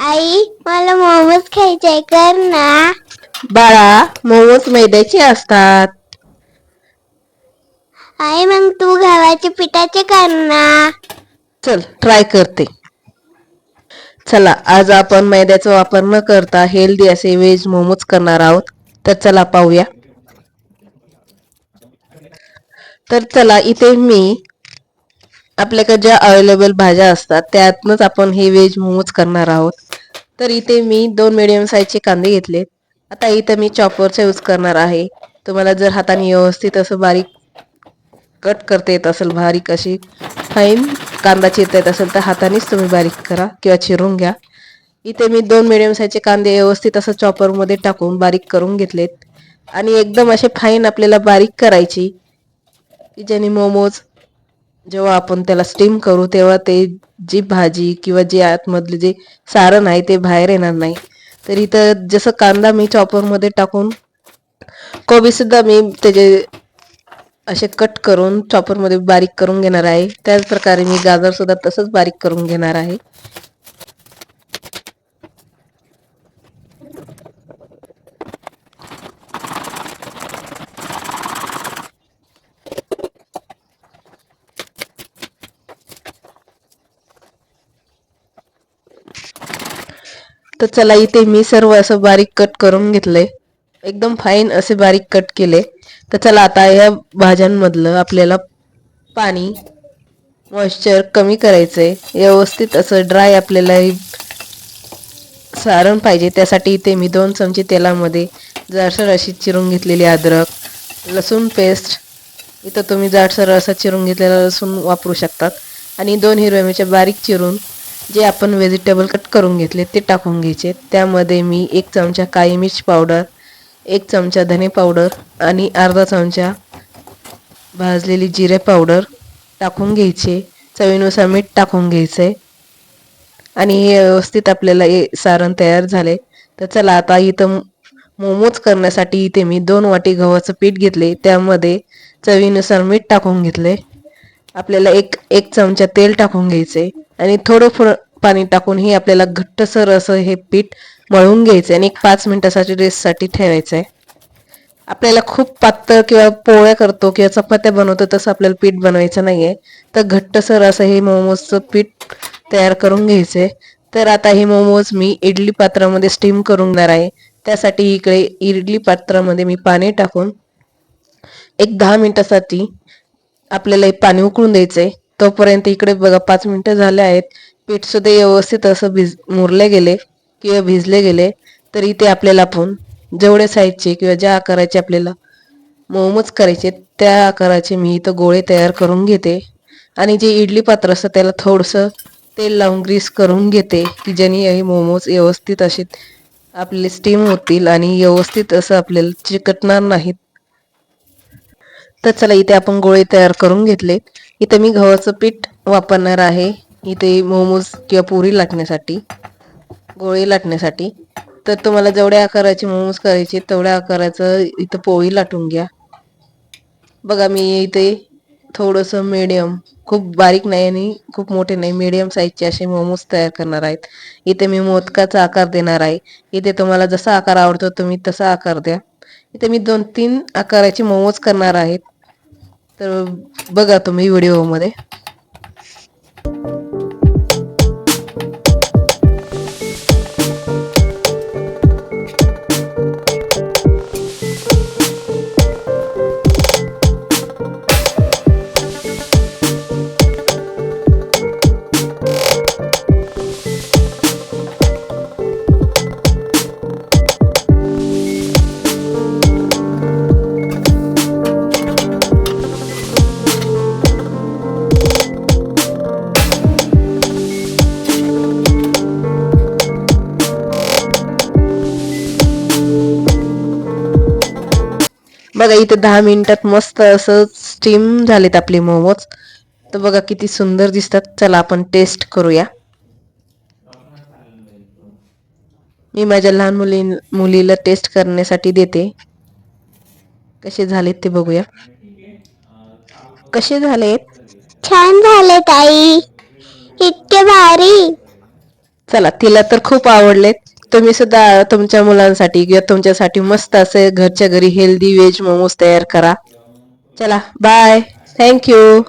आई मला मोमोज खायचे कर ना. बाळा, मोमोज मैद्याचे असतात. आई मग तू गव्हाच्या पिठाचे कर ना. चल ट्राय करते. चला, आज आपण मैद्याचा वापर न करता हेल्दी असे व्हेज मोमोज करणार आहोत. तर चला पाहूया. तर चला, इथे मी आपल्याकडे ज्या अवेलेबल भाज्या असतात त्यातनंच आपण हे व्हेज मोमोज करणार आहोत. तर इथे मी 2 मिडियम साईजचे कांदे घेतलेत. आता इथे मी चॉपरचा यूज करणार आहे. तुम्हाला जर हाताने व्यवस्थित असं बारीक कट करता येत असेल, बारीक अशी फाईन कांदा चिरता येत असेल तर हातानेच तुम्ही बारीक करा किंवा चिरून घ्या. इथे मी 2 मिडियम साईजचे कांदे व्यवस्थित असं चॉपरमध्ये टाकून बारीक करून घेतलेत. आणि एकदम असे फाईन आपल्याला बारीक करायची की ज्याने मोमोज जेव्हा आपण त्याला स्टीम करू तेव्हा ते जी भाजी किंवा जे आतमधले जे सारण आहे ते बाहेर येणार नाही. तर इथं जसं कांदा मी चॉपरमध्ये टाकून कोबी सुद्धा मी त्याचे असे कट करून चॉपरमध्ये बारीक करून घेणार आहे. त्याच प्रकारे मी गाजर सुद्धा तसंच बारीक करून घेणार आहे. तर चला, इथे मी सर्व असं बारीक कट करून घेतलंय. एकदम फाईन असे बारीक कट केले. तर चला, आता या भाज्यांमधलं आपल्याला पाणी मॉइश्चर कमी करायचंय. व्यवस्थित असं ड्राय आपल्याला सारण पाहिजे. त्यासाठी इथे मी 2 चमचे तेलामध्ये जाडसर अशी चिरून घेतलेली अद्रक, लसूण पेस्ट, इथं तुम्ही जाडसर असा चिरून घेतलेला लसूण वापरू शकतात. आणि 2 हिरव्या मिरच्या बारीक चिरून जे आपण व्हेजिटेबल कट करून घेतले ते टाकून घ्यायचे. त्यामध्ये मी 1 चमचा काळी मिर्च पावडर, 1 चमचा धने पावडर आणि अर्धा चमचा भाजलेली जिरे पावडर टाकून घ्यायचे. चवीनुसार मीठ टाकून घ्यायचंय. आणि हे व्यवस्थित आपल्याला हे सारण तयार झाले. तर चला, आता इथं मोमोज करण्यासाठी इथे मी 2 वाटी गव्हाचं पीठ घेतले. त्यामध्ये चवीनुसार मीठ टाकून घेतले. आपल्याला एक चमचा तेल टाकून घ्यायचे आणि थोडं पाणी टाकून ही आपल्याला घट्टसर असं हे पीठ मळून घ्यायचं आणि 5 मिनिटासाठी रेस्टसाठी ठेवायचं आहे. आपल्याला खूप पातळ किंवा पोळ्या करतो किंवा चपात्या बनवतो तसं आपल्याला पीठ बनवायचं नाहीये. तर घट्टसर असं हे मोमोजचं पीठ तयार करून घ्यायचंय. तर आता हे मोमोज मी इडली पात्रामध्ये स्टीम करून घेणार आहे. त्यासाठी इकडे इडली पात्रामध्ये मी पाणी टाकून एक 10 मिनिटासाठी आपल्याला हे पाणी उकळून द्यायचंय. तोपर्यंत इकडे बघा 5 मिनिटं झाले आहेत. पीठ सुद्धा व्यवस्थित असं मुरले गेले किंवा भिजले गेले. तर इथे आपल्याला आपण जेवढे साईजचे किंवा ज्या आकाराचे आपल्याला मोमोज करायचे त्या आकाराचे मी इथं गोळे तयार करून घेते. आणि जे इडली पात्र असतं त्याला थोडंसं तेल लावून ग्रीस करून घेते की ज्याने हे मोमोज व्यवस्थित असे आपले स्टीम होतील आणि व्यवस्थित असं आपल्याला चिकटणार नाहीत. तर चला, इथे आपण गोळे तयार करून घेतले. इथे मी गव्हाचं पीठ वापरणार आहे इथे मोमोज किंवा पुरी लाटण्यासाठी, गोळे लाटण्यासाठी. तर तुम्हाला जेवढ्या आकाराचे मोमोज करायचे तेवढ्या आकाराचं इथं पोळी लाटून घ्या. बघा, मी इथे थोडंसं मीडियम, खूप बारीक नाही आणि खूप मोठे नाही, मीडियम साईजचे असे मोमोज तयार करणार आहेत. इथे मी मोदकाचा आकार देणार आहे. इथे तुम्हाला जसा आकार आवडतो तुम्ही तसा आकार द्या. इथे मी 2-3 आकाराचे मोमोज करणार आहेत. तर बघा तुम्ही व्हिडिओमध्ये. बघा, इथे 10 मिनिटात मस्त असं स्टीम झालेत आपले मोमोज. तर बघा किती सुंदर दिसतात. चला, आपण टेस्ट करूया. मी माझ्या लहान मुलीला टेस्ट करण्यासाठी देते. कसे झालेत ते बघूया. कसे झालेत? छान झाले ताई, इतके भारी. चला, तिला तर खूप आवडलेत. तुम्ही सुद्धा तुमच्या मुलांसाठी किंवा तुमच्यासाठी मस्त असे घरच्या घरी हेल्दी व्हेज मोमोज तयार करा. चला, बाय. Thank you.